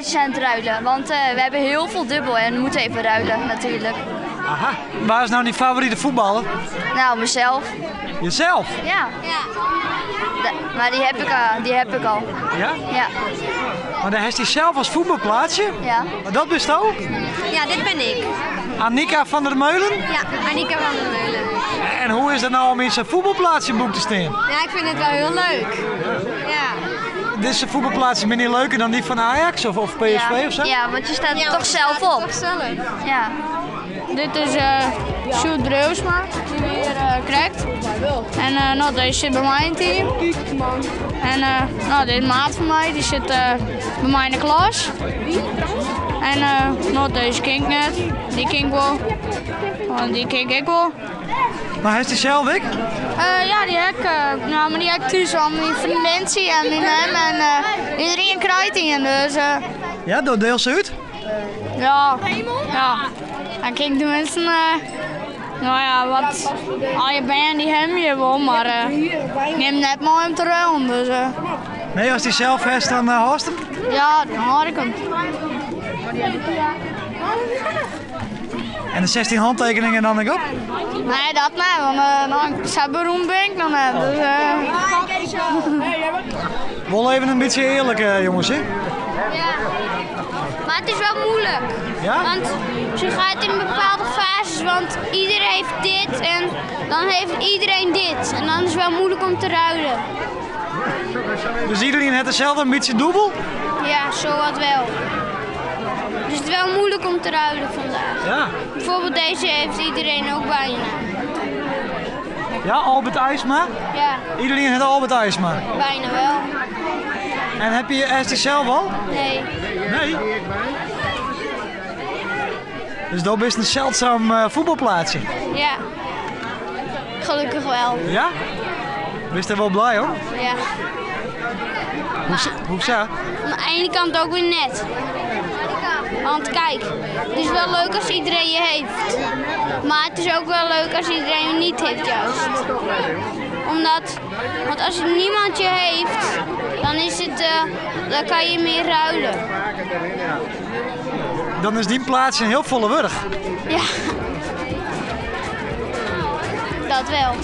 voetbalplaatjes aan het ruilen. Want we hebben heel veel dubbel en we moeten even ruilen natuurlijk. Aha. Waar is nou die favoriete voetballer? Nou, mezelf. Jezelf? Ja. Maar die heb ik al. Ja? Ja. Maar dan heeft hij zelf als voetbalplaatsje? Ja. Maar dat bist ook? Ja, dit ben ik. Annika van der Meulen? Ja, Annika van der Meulen. En hoe is dat nou om in zijn voetbalplaatsje boek te staan? Ja, ik vind het wel heel leuk. Ja. Dit is een voetbalplaatsje minder leuker dan die van Ajax of PSV of zo? Ja, want je staat er toch zelf op. Toch zelf. Ja. Dit is Sjoerd Breusma, die we hier krijgt. En nou, deze zit bij mij in het team. En nou, dit is een maat van mij, die zit bij mij in de klas. En nou, deze ken ik net, die ken ik wel. En die ken ik wel. Maar hij is die zelf ik? Ja, die heb ik. Nou, maar die heb ik thuis al. Mijn vriendentie en mijn hem en iedereen krijgt die. Dus Ja, door Deel Zuid? ja. En kijk, de mensen, nou ja, wat al je band die hebben je wel, maar neem net maar hem te ruilen. Dus Nee, als hij zelf heeft, dan haast hem? ja, dan hoor ik hem. En de 16 handtekeningen dan ik op? Nee, dat niet, want dan zo beroemd ben ik dan net. Dus, Wel even een beetje eerlijk, jongens, hè? Ja. Maar het is wel moeilijk. Ja? Want je gaat in bepaalde fases, want iedereen heeft dit en dan heeft iedereen dit. En dan is het wel moeilijk om te ruilen. Dus iedereen heeft hetzelfde een beetje dubbel? Ja, zowat wel. Dus het is wel moeilijk om te ruilen vandaag. Ja. Bijvoorbeeld deze heeft iedereen ook bijna. Ja, Albert IJsma? Ja, Iedereen heeft Albert IJsma. bijna wel. En heb je die zelf al? Nee. Nee. Dus dat is een zeldzaam voetbalplaatsje. Ja. Gelukkig wel. Ja? Ben je er wel blij hoor? Ja. Hoezo? Aan de ene kant ook weer net. Want kijk, het is wel leuk als iedereen je heeft. Maar het is ook wel leuk als iedereen je niet heeft juist. Want als niemand je heeft, dan is het, dan kan je meer ruilen. Dan is die plaatsje een heel volle wurg. Ja. Dat wel.